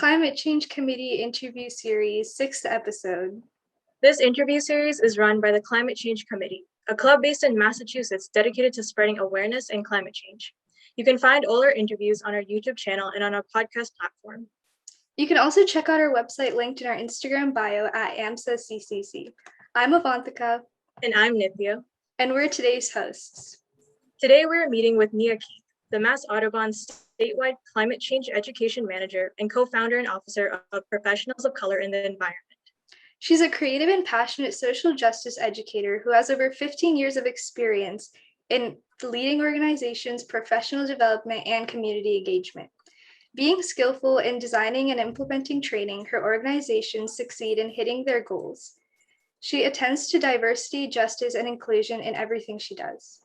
Climate Change Committee interview series, 6th episode. This interview series is run by the Climate Change Committee, a club based in Massachusetts dedicated to spreading awareness in climate change. You can find all our interviews on our YouTube channel and on our podcast platform. You can also check out our website linked in our Instagram bio at AMSA-CCC. I'm Avanthika. And I'm Nithya. And we're today's hosts. Today we're meeting with Nia Keith, the Mass Audubon statewide climate change education manager and co-founder and officer of Professionals of Color in the Environment. She's a creative and passionate social justice educator who has over 15 years of experience in leading organizations, professional development, and community engagement. Being skillful in designing and implementing training, her organizations succeed in hitting their goals. She attends to diversity, justice, and inclusion in everything she does.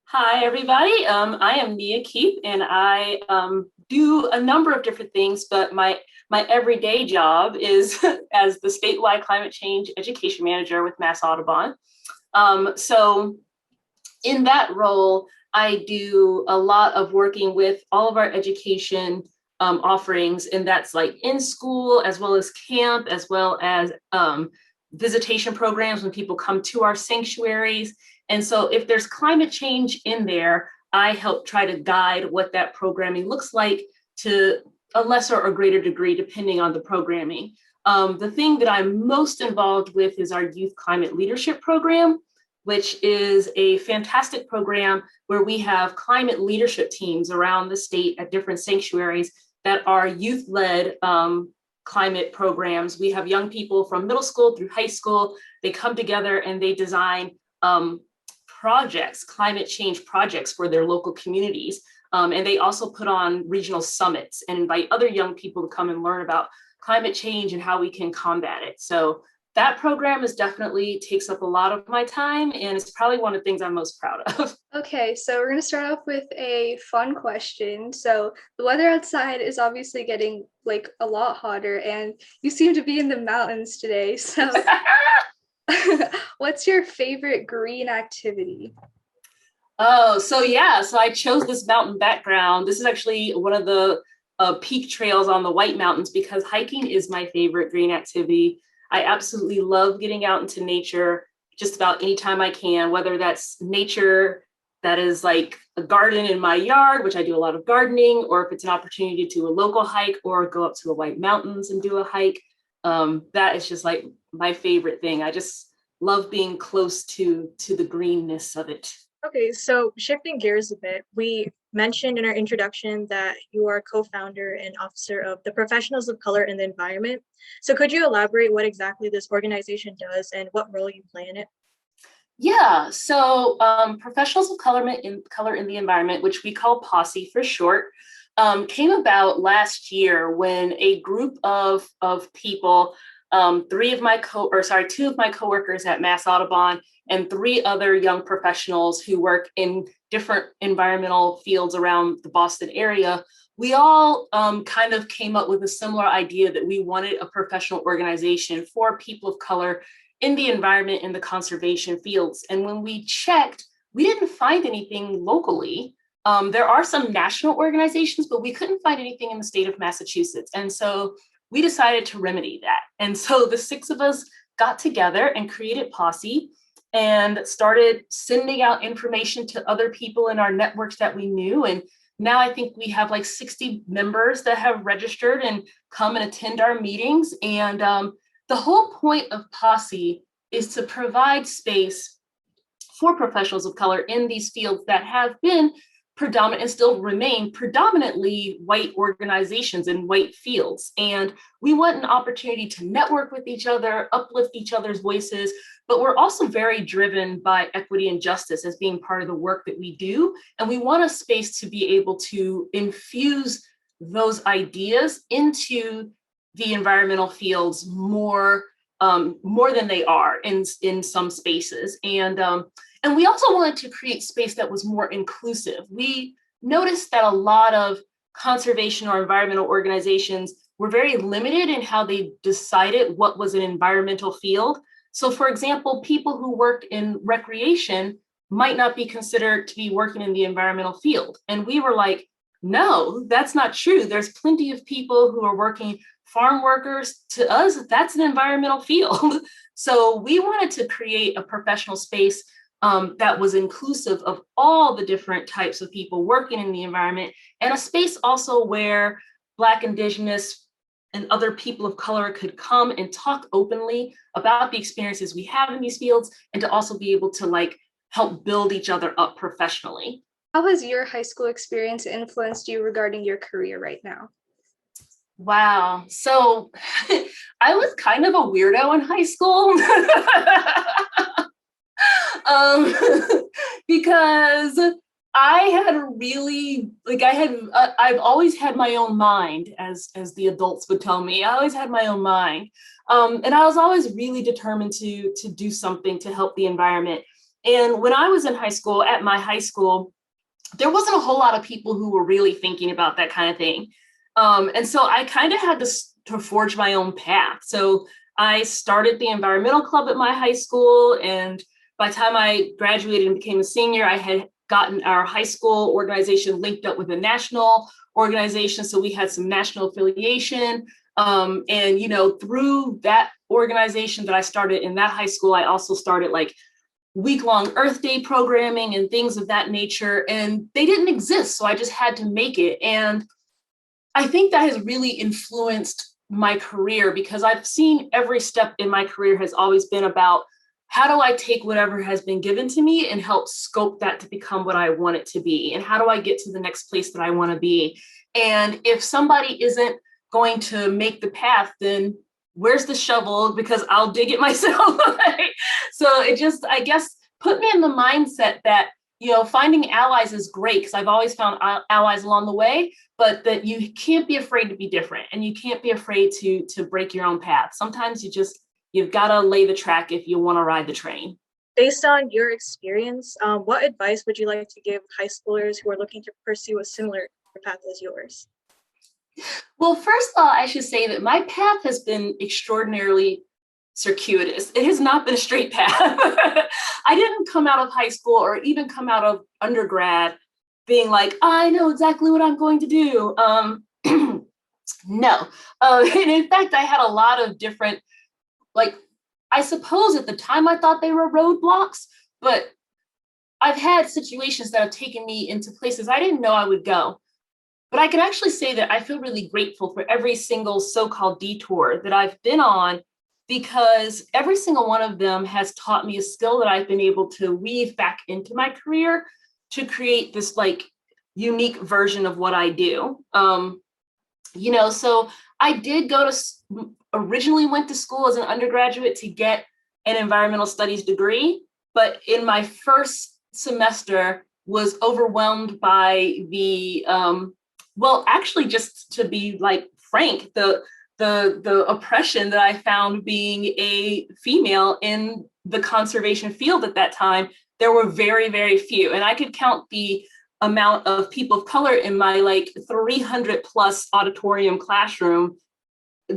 Hi, everybody. I am Nia Keith, and I do a number of different things, but my everyday job is as the statewide climate change education manager with Mass Audubon. So in that role, I do a lot of working with all of our education offerings, and that's like in school, as well as camp, as well as visitation programs when people come to our sanctuaries. And so if there's climate change in there, I help try to guide what that programming looks like to a lesser or greater degree, depending on the programming. The thing that I'm most involved with is our Youth Climate Leadership Program, which is a fantastic program where we have climate leadership teams around the state at different sanctuaries that are youth-led climate programs. We have young people from middle school through high school. They come together and they design projects, climate change projects for their local communities. And they also put on regional summits and invite other young people to come and learn about climate change and how we can combat it. So that program is definitely takes up a lot of my time, and it's probably one of the things I'm most proud of. Okay, so we're going to start off with a fun question. So the weather outside is obviously getting like a lot hotter, and you seem to be in the mountains today. So what's your favorite green activity? Oh, so I chose this mountain background. This is actually one of the peak trails on the White Mountains because hiking is my favorite green activity. I absolutely love getting out into nature just about anytime I can, whether that's nature that is like a garden in my yard, which I do a lot of gardening, or if it's an opportunity to do a local hike or go up to the White Mountains and do a hike. That is just like my favorite thing. I just love being close to the greenness of it. Okay, so shifting gears a bit, we mentioned in our introduction that you are co-founder and officer of the Professionals of Color in the Environment. So could you elaborate what exactly this organization does and what role you play in it? Yeah, so Professionals of Color in the Environment, which we call POCIE for short, came about last year when a group of people, two of my coworkers at Mass Audubon and 3 other young professionals who work in different environmental fields around the Boston area, we all kind of came up with a similar idea that we wanted a professional organization for people of color in the environment and the conservation fields. And when we checked, we didn't find anything locally. There are some national organizations, but we couldn't find anything in the state of Massachusetts. And so we decided to remedy that. And so the 6 of us got together and created POCIE and started sending out information to other people in our networks that we knew. And now I think we have like 60 members that have registered and come and attend our meetings. And the whole point of POCIE is to provide space for professionals of color in these fields that have been predominant and still remain predominantly white organizations in white fields. And we want an opportunity to network with each other, uplift each other's voices, but we're also very driven by equity and justice as being part of the work that we do. And we want a space to be able to infuse those ideas into the environmental fields more than they are in some spaces. And we also wanted to create space that was more inclusive. We noticed that a lot of conservation or environmental organizations were very limited in how they decided what was an environmental field. So for example, people who worked in recreation might not be considered to be working in the environmental field. And we were like, no, that's not true. There's plenty of people who are working farm workers, to us, that's an environmental field. So we wanted to create a professional space that was inclusive of all the different types of people working in the environment, and a space also where Black, Indigenous, and other people of color could come and talk openly about the experiences we have in these fields, and to also be able to like help build each other up professionally. How has your high school experience influenced you regarding your career right now? Wow. So I was kind of a weirdo in high school. Because I had really, like, I've always had my own mind, as the adults would tell me. I always had my own mind. And I was always really determined to do something to help the environment. And when I was in high school, at my high school, there wasn't a whole lot of people who were really thinking about that kind of thing. And so I kind of had to forge my own path. So I started the environmental club at my high school, and by the time I graduated and became a senior, I had gotten our high school organization linked up with a national organization. So we had some national affiliation. And, you know, through that organization that I started in that high school, I also started like week-long Earth Day programming and things of that nature. And they didn't exist. So I just had to make it. And I think that has really influenced my career, because I've seen every step in my career has always been about, how do I take whatever has been given to me and help scope that to become what I want it to be? And how do I get to the next place that I want to be? And if somebody isn't going to make the path, then where's the shovel? Because I'll dig it myself. Right? So it just, I guess, put me in the mindset that, you know, finding allies is great, because I've always found allies along the way, but that you can't be afraid to be different, and you can't be afraid to break your own path. Sometimes you've got to lay the track if you want to ride the train. Based on your experience, what advice would you like to give high schoolers who are looking to pursue a similar path as yours? Well, first of all, I should say that my path has been extraordinarily circuitous. It has not been a straight path. I didn't come out of high school or even come out of undergrad being like, I know exactly what I'm going to do. No. And in fact, I had a lot of different, like, I suppose at the time I thought they were roadblocks, but I've had situations that have taken me into places I didn't know I would go. But I can actually say that I feel really grateful for every single so-called detour that I've been on, because every single one of them has taught me a skill that I've been able to weave back into my career to create this like unique version of what I do. You know, so I did originally went to school as an undergraduate to get an environmental studies degree, but in my first semester was overwhelmed by the, well, actually, just to be like frank, the oppression that I found being a female in the conservation field at that time. There were very, very few, and I could count the amount of people of color in my like 300 plus auditorium classroom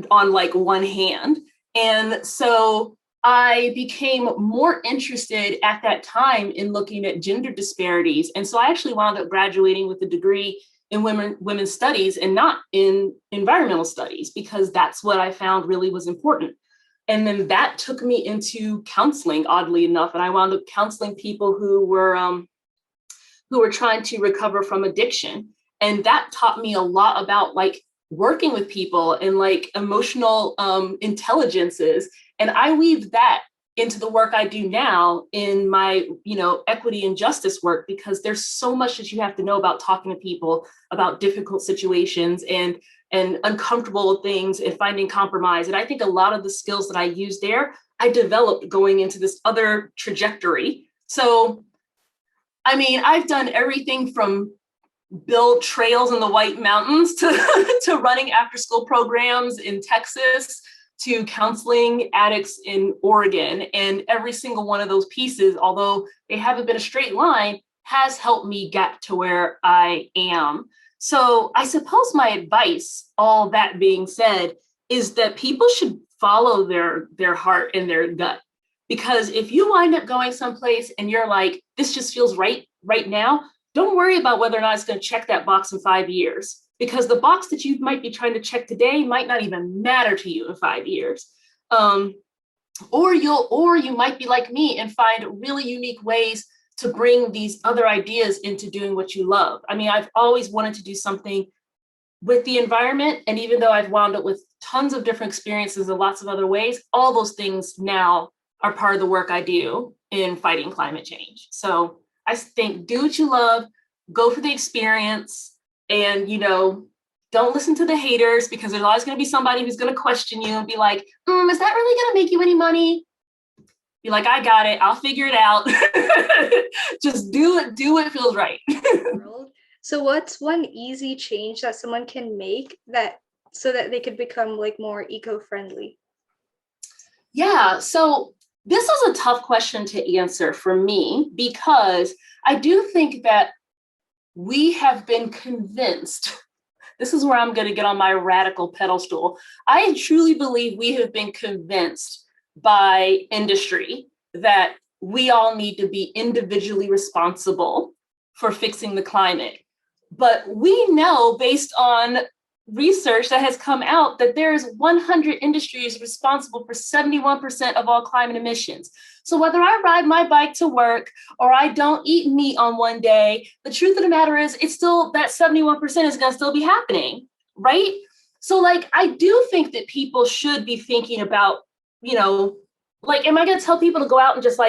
on like one hand. And so I became more interested at that time in looking at gender disparities. And so I actually wound up graduating with a degree in women's studies and not in environmental studies, because that's what I found really was important. And then that took me into counseling, oddly enough. And I wound up counseling people who were trying to recover from addiction. And that taught me a lot about like working with people and like emotional intelligences. And I weave that into the work I do now in my, you know, equity and justice work, because there's so much that you have to know about talking to people about difficult situations and uncomfortable things and finding compromise. And I think a lot of the skills that I use there, I developed going into this other trajectory. So, I mean, I've done everything from build trails in the White Mountains to running after school programs in Texas to counseling addicts in Oregon. And every single one of those pieces, although they haven't been a straight line, has helped me get to where I am. So I suppose my advice, all that being said, is that people should follow their heart and their gut. Because if you wind up going someplace and you're like, this just feels right now, don't worry about whether or not it's going to check that box in 5 years. because the box that you might be trying to check today might not even matter to you in 5 years. Or you might be like me and find really unique ways to bring these other ideas into doing what you love. I mean, I've always wanted to do something with the environment. And even though I've wound up with tons of different experiences in lots of other ways, all those things now are part of the work I do in fighting climate change. So I think do what you love, go for the experience, and, don't listen to the haters, because there's always going to be somebody who's going to question you and be like, is that really going to make you any money? Be like, I got it. I'll figure it out. Just do it. Do what feels right. So what's one easy change that someone can make so that they could become like more eco-friendly? Yeah. So this is a tough question to answer for me, because I do think that we have been convinced. This is where I'm going to get on my radical pedestal. I truly believe we have been convinced by industry that we all need to be individually responsible for fixing the climate. But we know, based on research that has come out, that there's 100 industries responsible for 71% of all climate emissions. So whether I ride my bike to work or I don't eat meat on one day, the truth of the matter is it's still that 71% is going to still be happening, right? So I do think that people should be thinking about, am I going to tell people to go out and just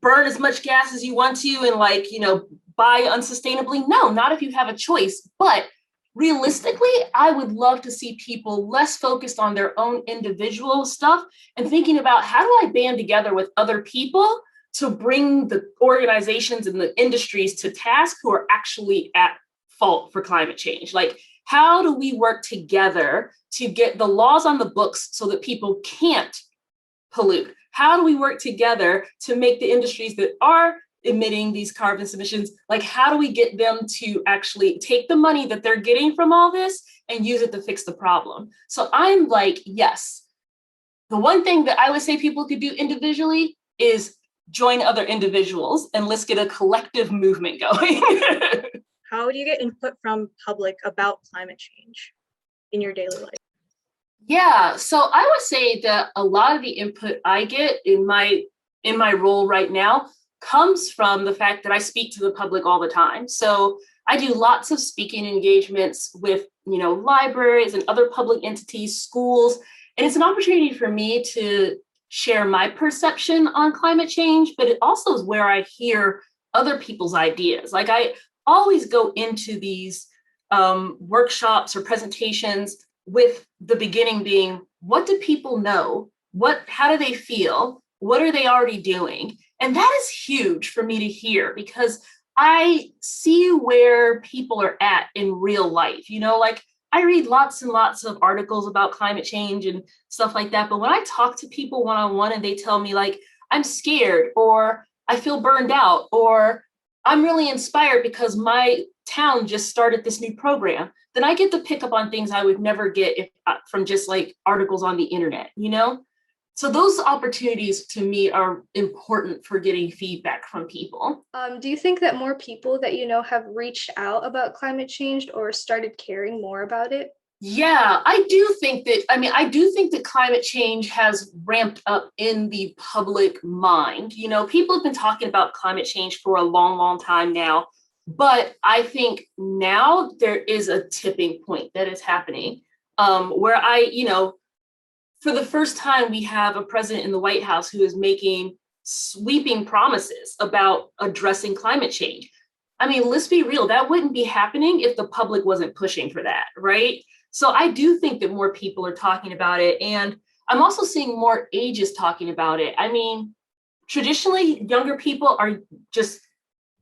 burn as much gas as you want to and buy unsustainably? No, not if you have a choice. But realistically, I would love to see people less focused on their own individual stuff and thinking about, how do I band together with other people to bring the organizations and the industries to task who are actually at fault for climate change? How do we work together to get the laws on the books so that people can't pollute? How do we work together to make the industries that are emitting these carbon emissions, how do we get them to actually take the money that they're getting from all this and use it to fix the problem? So I'm yes. The one thing that I would say people could do individually is join other individuals, and let's get a collective movement going. How do you get input from public about climate change in your daily life? Yeah, so I would say that a lot of the input I get in my role right now comes from the fact that I speak to the public all the time. So I do lots of speaking engagements with, libraries and other public entities, schools, and it's an opportunity for me to share my perception on climate change, but it also is where I hear other people's ideas. I always go into these workshops or presentations with the beginning being, what do people know? How do they feel? What are they already doing? And that is huge for me to hear, because I see where people are at in real life. I read lots and lots of articles about climate change and stuff like that. But when I talk to people one-on-one and they tell me I'm scared, or I feel burned out, or I'm really inspired because my town just started this new program, then I get to pick up on things I would never get from just articles on the internet, So those opportunities to me are important for getting feedback from people. Do you think that more people that have reached out about climate change or started caring more about it? Yeah, I do think that climate change has ramped up in the public mind. People have been talking about climate change for a long, long time now, but I think now there is a tipping point that is happening where for the first time, we have a president in the White House who is making sweeping promises about addressing climate change. Let's be real, that wouldn't be happening if the public wasn't pushing for that, right? So I do think that more people are talking about it. And I'm also seeing more ages talking about it. Traditionally, younger people are just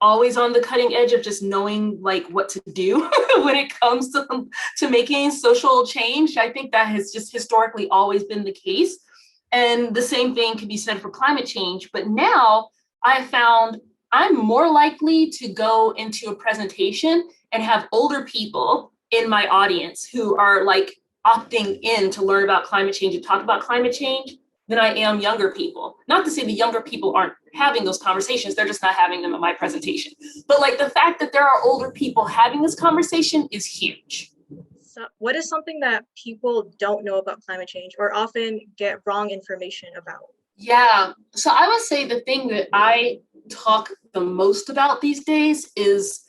always on the cutting edge of just knowing what to do when it comes to making social change. I think that has just historically always been the case. And the same thing can be said for climate change. But now I found I'm more likely to go into a presentation and have older people in my audience who are opting in to learn about climate change and talk about climate change than I am younger people. Not to say the younger people aren't having those conversations, they're just not having them at my presentation. But like the fact that there are older people having this conversation is huge. So what is something that people don't know about climate change or often get wrong information about? Yeah, so I would say the thing that I talk the most about these days is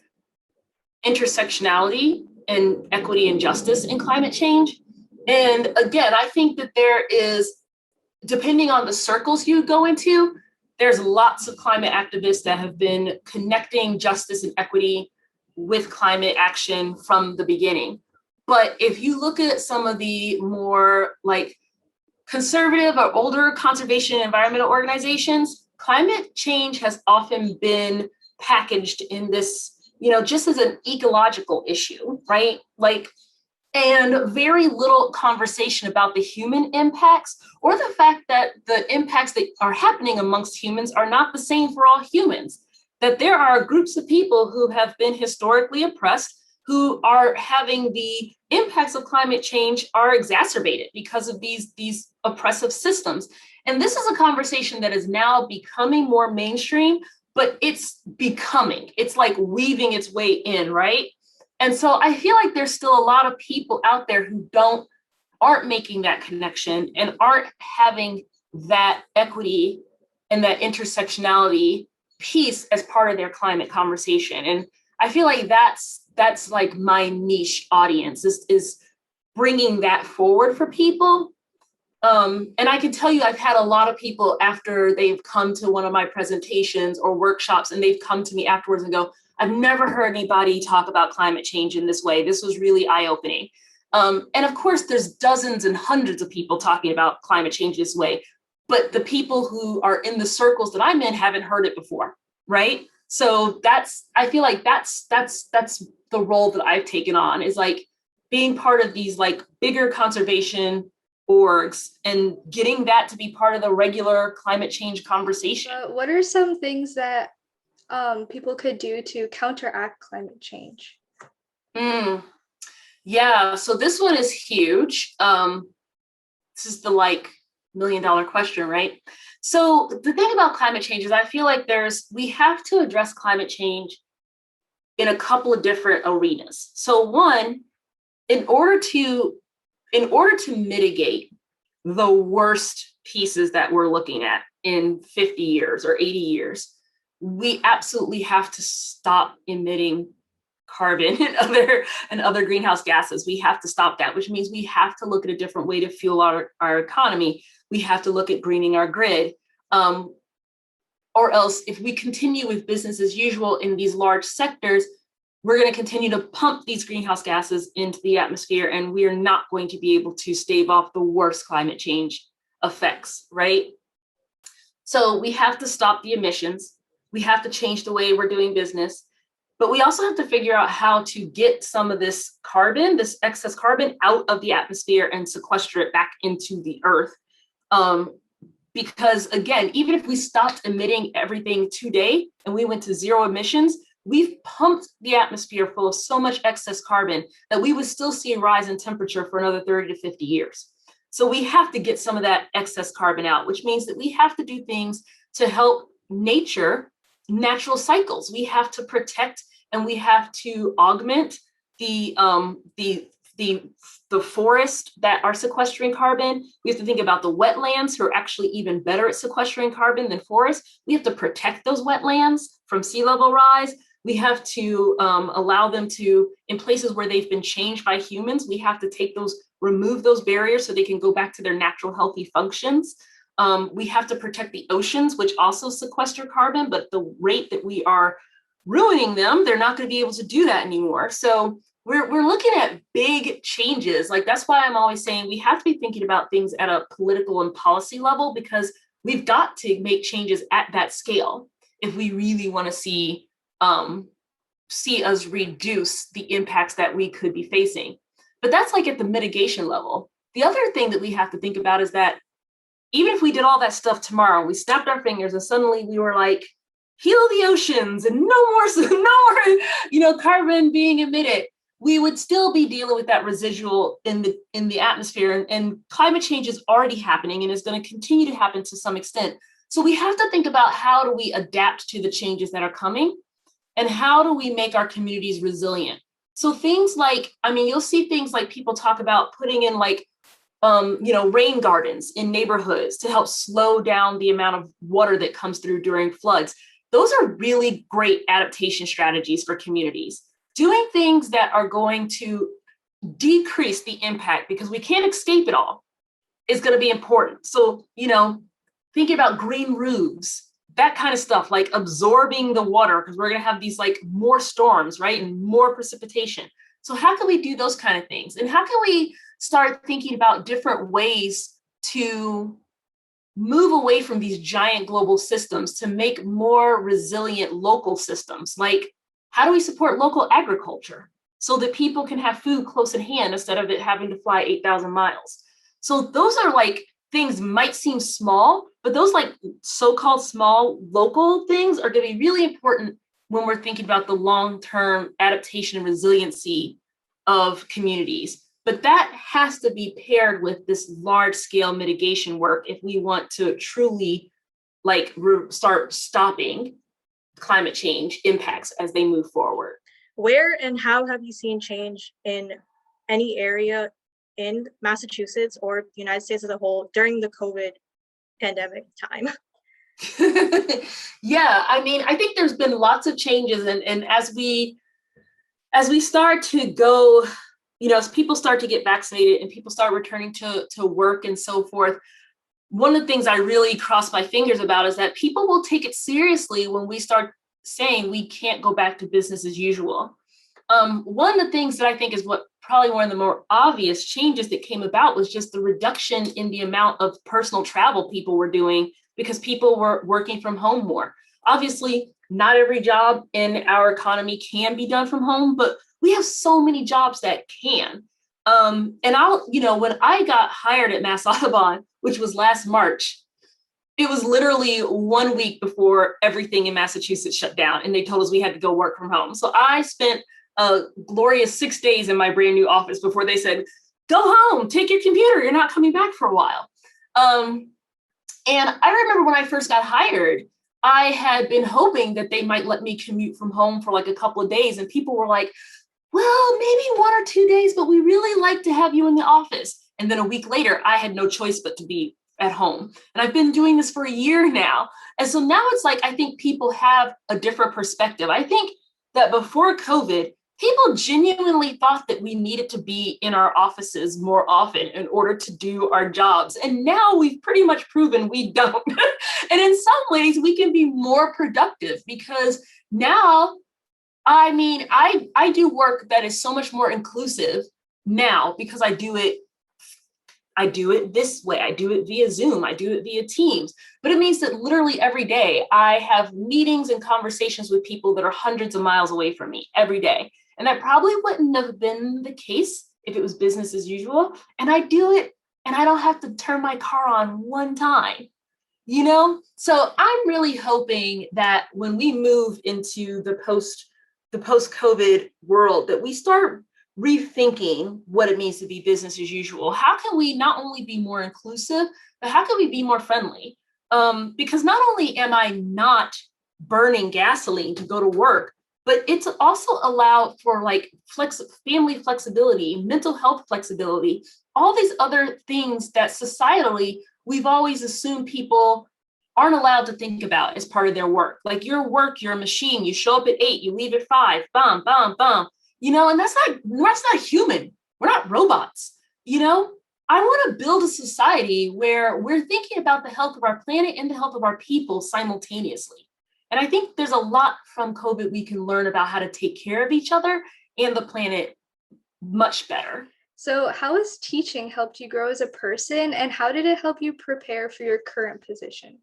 intersectionality and equity and justice in climate change. And again, I think that there is, depending on the circles you go into, there's lots of climate activists that have been connecting justice and equity with climate action from the beginning. But if you look at some of the more like conservative or older conservation and environmental organizations, climate change has often been packaged in this, just as an ecological issue, right? Like, and very little conversation about the human impacts or the fact that the impacts that are happening amongst humans are not the same for all humans, that there are groups of people who have been historically oppressed who are having the impacts of climate change are exacerbated because of these oppressive systems. And this is a conversation that is now becoming more mainstream, but it's like weaving its way in, right? And so I feel like there's still a lot of people out there who aren't making that connection and aren't having that equity and that intersectionality piece as part of their climate conversation. And I feel like that's like my niche audience is bringing that forward for people. And I can tell you, I've had a lot of people after they've come to one of my presentations or workshops, and they've come to me afterwards and go, I've never heard anybody talk about climate change in this way. This was really eye-opening. And of course, there's dozens and hundreds of people talking about climate change this way, but the people who are in the circles that I'm in haven't heard it before, right? So I feel like that's the role that I've taken on, is like being part of these like bigger conservation orgs and getting that to be part of the regular climate change conversation. What are some things that people could do to counteract climate change? Yeah, so this one is huge. This is the like $1 million question, right? So the thing about climate change is I feel like we have to address climate change in a couple of different arenas. So one, in order to mitigate the worst pieces that we're looking at in 50 years or 80 years, we absolutely have to stop emitting carbon and other greenhouse gases. We have to stop that, which means we have to look at a different way to fuel our economy. We have to look at greening our grid. Or else if we continue with business as usual in these large sectors, we're going to continue to pump these greenhouse gases into the atmosphere, and we are not going to be able to stave off the worst climate change effects, right? So we have to stop the emissions. We have to change the way we're doing business, but we also have to figure out how to get some of this carbon, this excess carbon, out of the atmosphere and sequester it back into the earth. Because again, even if we stopped emitting everything today and we went to zero emissions, we've pumped the atmosphere full of so much excess carbon that we would still see a rise in temperature for another 30 to 50 years. So we have to get some of that excess carbon out, which means that we have to do things to help natural cycles. We have to protect and we have to augment the forest that are sequestering carbon. We have to think about the wetlands, who are actually even better at sequestering carbon than forests. We have to protect those wetlands from sea level rise. We have to allow them to, in places where they've been changed by humans, we have to remove those barriers so they can go back to their natural healthy functions. We have to protect the oceans, which also sequester carbon, but the rate that we are ruining them, they're not going to be able to do that anymore. So we're looking at big changes. Like, that's why I'm always saying we have to be thinking about things at a political and policy level, because we've got to make changes at that scale if we really want to see us reduce the impacts that we could be facing. But that's like at the mitigation level. The other thing that we have to think about is that even if we did all that stuff tomorrow, we snapped our fingers and suddenly we were like, heal the oceans and no more, carbon being emitted. we would still be dealing with that residual in the atmosphere, and climate change is already happening and is going to continue to happen to some extent. So we have to think about, how do we adapt to the changes that are coming, and how do we make our communities resilient? So things like, I mean, you'll see things like people talk about putting in like, rain gardens in neighborhoods to help slow down the amount of water that comes through during floods. Those are really great adaptation strategies for communities. Doing things that are going to decrease the impact, because we can't escape it all, is going to be important. So, thinking about green roofs, that kind of stuff, like absorbing the water, because we're going to have these like more storms, right? And more precipitation. So how can we do those kind of things? And how can we start thinking about different ways to move away from these giant global systems to make more resilient local systems? Like, how do we support local agriculture so that people can have food close at hand instead of it having to fly 8,000 miles? So those are like things might seem small, but those like so-called small local things are going to be really important when we're thinking about the long-term adaptation and resiliency of communities. But that has to be paired with this large-scale mitigation work if we want to truly like start stopping climate change impacts as they move forward. Where and how have you seen change in any area in Massachusetts or the United States as a whole during the COVID pandemic time? Yeah, I mean, I think there's been lots of changes, and as we start to go, as people start to get vaccinated and people start returning to work and so forth, one of the things I really cross my fingers about is that people will take it seriously when we start saying we can't go back to business as usual. One of the things that I think is what probably one of the more obvious changes that came about was just the reduction in the amount of personal travel people were doing because people were working from home more. Obviously, not every job in our economy can be done from home, but we have so many jobs that can. And when I got hired at Mass Audubon, which was last March, it was literally 1 week before everything in Massachusetts shut down, and they told us we had to go work from home. So I spent a glorious 6 days in my brand new office before they said, go home, take your computer, you're not coming back for a while. And I remember when I first got hired, I had been hoping that they might let me commute from home for like a couple of days. And people were like, well, maybe 1 or 2 days, but we really like to have you in the office. And then a week later, I had no choice but to be at home. And I've been doing this for a year now. And so now it's like, I think people have a different perspective. I think that before COVID, people genuinely thought that we needed to be in our offices more often in order to do our jobs. And now we've pretty much proven we don't. And in some ways, we can be more productive because now, I mean, I do work that is so much more inclusive now because I do it this way. I do it via Zoom. I do it via Teams. But it means that literally every day I have meetings and conversations with people that are hundreds of miles away from me every day. And that probably wouldn't have been the case if it was business as usual. And I do it and I don't have to turn my car on one time, So I'm really hoping that when we move into the post-COVID world, that we start rethinking what it means to be business as usual. How can we not only be more inclusive, but how can we be more friendly? Because not only am I not burning gasoline to go to work, but it's also allowed for like family flexibility, mental health flexibility, all these other things that societally we've always assumed people aren't allowed to think about as part of their work. Like your work, you're a machine, you show up at 8, you leave at 5, bum, bum, bum. And that's not human. We're not robots. I want to build a society where we're thinking about the health of our planet and the health of our people simultaneously. And I think there's a lot from COVID we can learn about how to take care of each other and the planet much better. So how has teaching helped you grow as a person, and how did it help you prepare for your current position?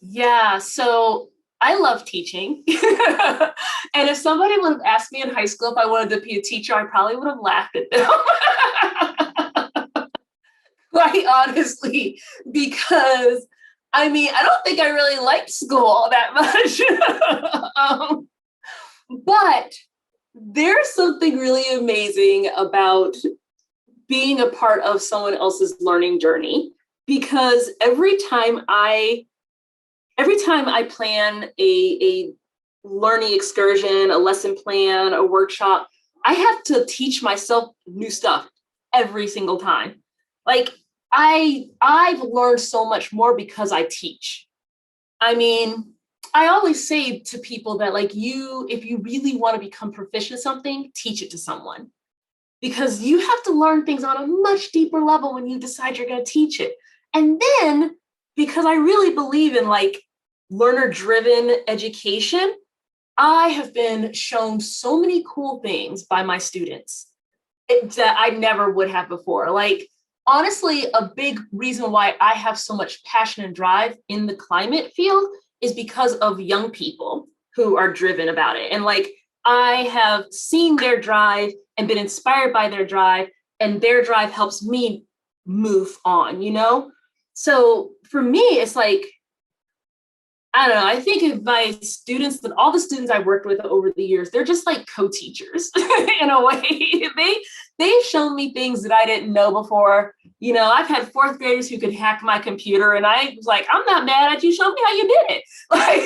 Yeah, so I love teaching. And if somebody would have asked me in high school if I wanted to be a teacher, I probably would have laughed at them. Quite honestly, because I don't think I really liked school all that much. But there's something really amazing about being a part of someone else's learning journey, because every time I plan a learning excursion, a lesson plan, a workshop, I have to teach myself new stuff every single time. Like I've learned so much more because I teach. I mean, I always say to people that like if you really want to become proficient at something, teach it to someone, because you have to learn things on a much deeper level when you decide you're going to teach it. And then, because I really believe in like learner-driven education, I have been shown so many cool things by my students that I never would have before. Like, honestly, a big reason why I have so much passion and drive in the climate field is because of young people who are driven about it. And like, I have seen their drive and been inspired by their drive, and their drive helps me move on, you know? So for me, it's like, I don't know, I think of my students, that all the students I've worked with over the years, they're just like co-teachers in a way. They've shown me things that I didn't know before. You know, I've had fourth graders who could hack my computer, and I was like, I'm not mad at you, show me how you did it. Like,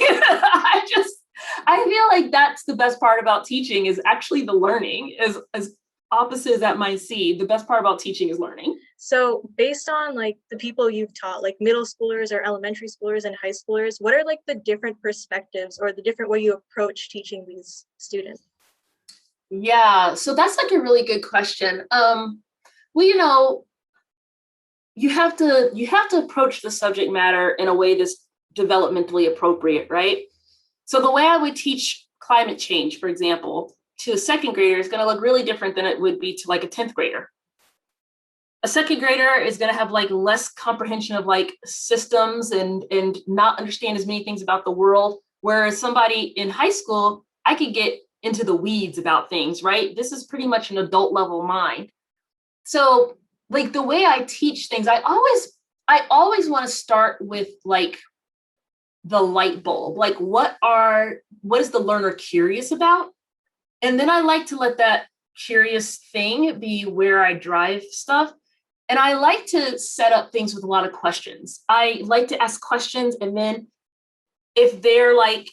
I feel like that's the best part about teaching, is actually the learning. As opposite as that might seem, the best part about teaching is learning. So based on like the people you've taught, like middle schoolers or elementary schoolers and high schoolers, what are like the different perspectives or the different way you approach teaching these students? Yeah, so that's like a really good question. Well, you know, you have to approach the subject matter in a way that's developmentally appropriate, right? So the way I would teach climate change, for example, to a second grader is going to look really different than it would be to like a 10th grader. A second grader is going to have like less comprehension of like systems and not understand as many things about the world. Whereas somebody in high school, I could get into the weeds about things, right? This is pretty much an adult level mind. So like the way I teach things, I always want to start with like the light bulb, like what is the learner curious about? And then I like to let that curious thing be where I drive stuff. And I like to set up things with a lot of questions. I like to ask questions, and then if they're like,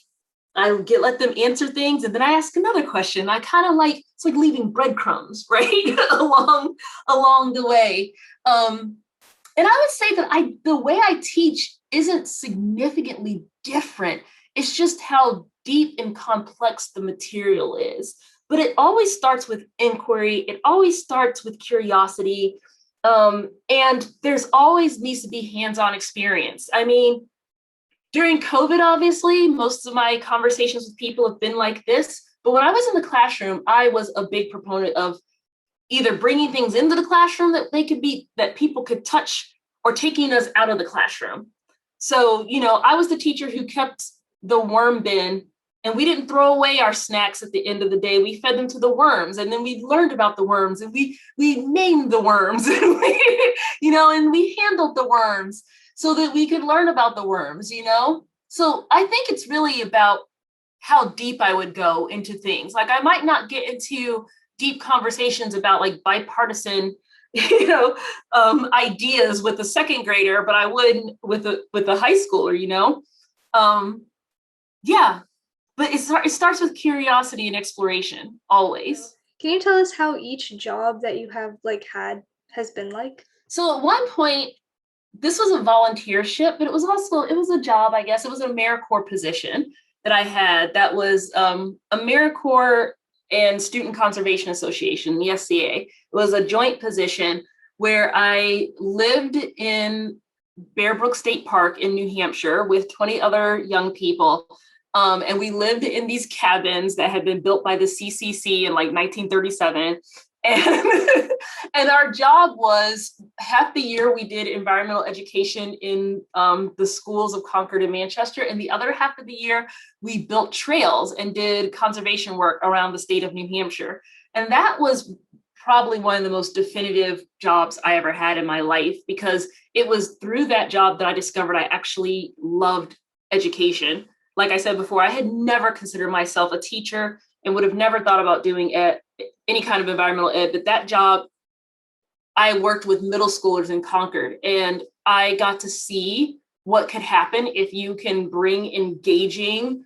let them answer things, and then I ask another question. I kind of like, it's like leaving breadcrumbs, right? along the way. And I would say that the way I teach isn't significantly different. It's just how deep and complex the material is. But it always starts with inquiry. It always starts with curiosity. And there's always needs to be hands-on experience. I mean, during COVID, obviously, most of my conversations with people have been like this. But when I was in the classroom, I was a big proponent of either bringing things into the classroom that people could touch, or taking us out of the classroom. So, you know, I was the teacher who kept the worm bin, and we didn't throw away our snacks at the end of the day. We fed them to the worms, and then we learned about the worms, and we named the worms, and we handled the worms so that we could learn about the worms, you know? So I think it's really about how deep I would go into things. Like I might not get into deep conversations about like bipartisan ideas with a second grader, but I would with a high schooler, you know? Yeah, but it starts with curiosity and exploration, always. Can you tell us how each job that you have like had has been like? So at one point, this was a volunteership, but it was a job, I guess. It was an AmeriCorps position that I had. That was AmeriCorps and Student Conservation Association, the SCA. It was a joint position where I lived in Bear Brook State Park in New Hampshire with 20 other young people. And we lived in these cabins that had been built by the CCC in like 1937. And our job was half the year we did environmental education in the schools of Concord and Manchester. And the other half of the year, we built trails and did conservation work around the state of New Hampshire. And that was probably one of the most definitive jobs I ever had in my life, because it was through that job that I discovered I actually loved education. Like I said before, I had never considered myself a teacher and would have never thought about doing any kind of environmental ed. But that job, I worked with middle schoolers in Concord, and I got to see what could happen if you can bring engaging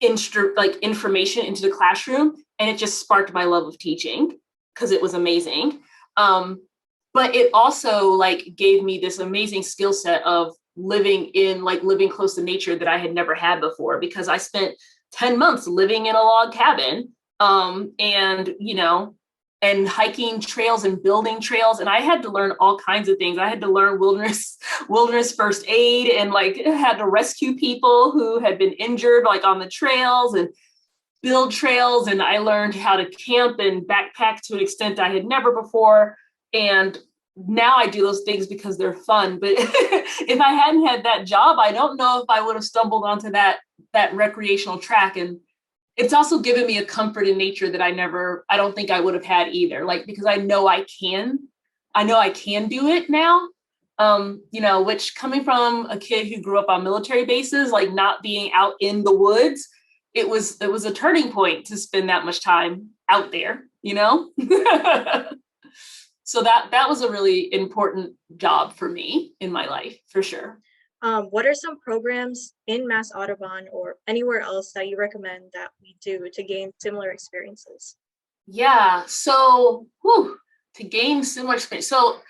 information into the classroom. And it just sparked my love of teaching because it was amazing. But it also gave me this amazing skill set of living close to nature that I had never had before, because I spent 10 months living in a log cabin, and hiking trails and building trails. And I had to learn all kinds of things. I had to learn wilderness first aid, and had to rescue people who had been injured on the trails, and build trails. And I learned how to camp and backpack to an extent I had never before. And now I do those things because they're fun. But if I hadn't had that job, I don't know if I would have stumbled onto that recreational track. And it's also given me a comfort in nature that I don't think I would have had either. Because I know I can do it now. Which, coming from a kid who grew up on military bases, not being out in the woods, it was a turning point to spend that much time out there, So that was a really important job for me in my life, for sure. What are some programs in Mass Audubon or anywhere else that you recommend that we do to gain similar experiences? Yeah, so to gain similar experience. So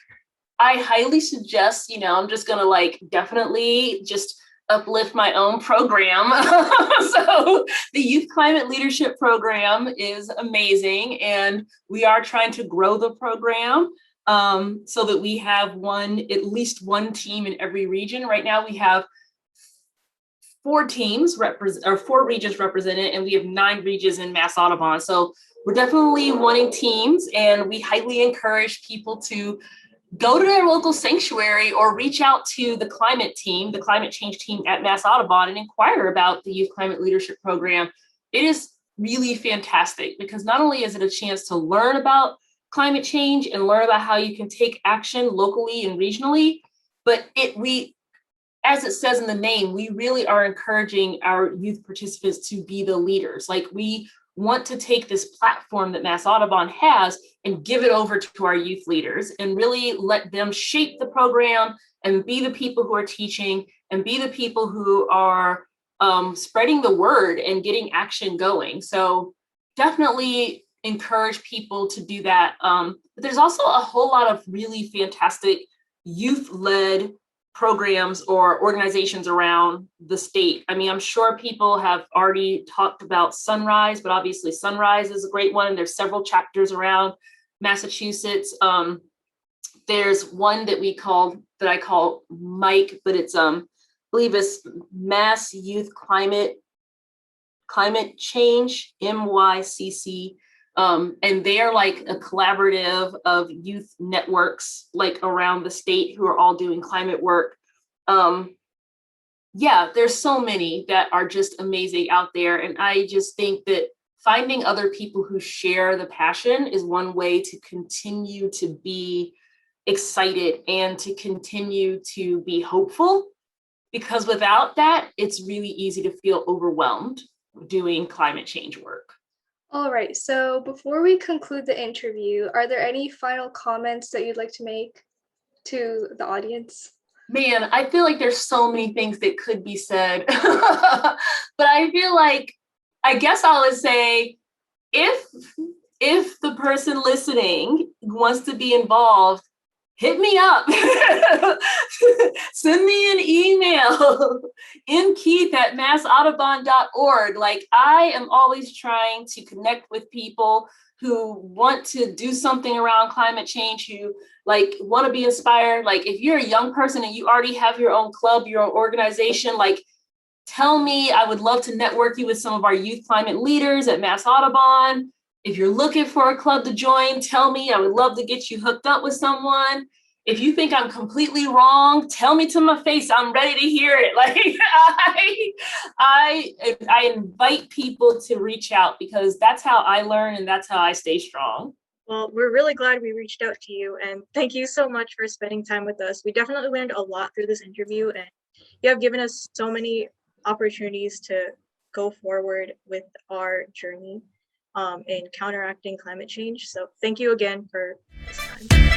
I highly suggest, I'm just gonna definitely just uplift my own program. So the Youth Climate Leadership Program is amazing, and we are trying to grow the program so that we have at least one team in every region. Right now we have 4 regions represented, and we have 9 regions in Mass Audubon. So we're definitely wanting teams, and we highly encourage people to go to their local sanctuary or reach out to the climate change team at Mass Audubon, and inquire about the Youth Climate Leadership Program. It is really fantastic, because not only is it a chance to learn about climate change and learn about how you can take action locally and regionally, but as it says in the name, we really are encouraging our youth participants to be the leaders. We want to take this platform that Mass Audubon has and give it over to our youth leaders, and really let them shape the program and be the people who are teaching, and be the people who are spreading the word and getting action going. So definitely encourage people to do that. But there's also a whole lot of really fantastic youth-led programs or organizations around the state. I mean, I'm sure people have already talked about Sunrise, but obviously Sunrise is a great one. There's several chapters around Massachusetts. There's one that I call Mike, but it's I believe it's Mass Youth Climate Change, MYCC. And they're a collaborative of youth networks around the state who are all doing climate work. There's so many that are just amazing out there. And I just think that finding other people who share the passion is one way to continue to be excited and to continue to be hopeful, because without that, it's really easy to feel overwhelmed doing climate change work. All right, so before we conclude the interview, are there any final comments that you'd like to make to the audience? Man, I feel like there's so many things that could be said, but I feel like, I guess I would say, if the person listening wants to be involved, hit me up. Send me an email, nkeith@massaudubon.org. I am always trying to connect with people who want to do something around climate change, who want to be inspired. If you're a young person and you already have your own club, your own organization, tell me. I would love to network you with some of our youth climate leaders at Mass Audubon. If you're looking for a club to join, tell me. I would love to get you hooked up with someone. If you think I'm completely wrong, tell me to my face. I'm ready to hear it. I invite people to reach out, because that's how I learn and that's how I stay strong. Well, we're really glad we reached out to you, and thank you so much for spending time with us. We definitely learned a lot through this interview, and you have given us so many opportunities to go forward with our journey. in counteracting climate change. So thank you again for this time.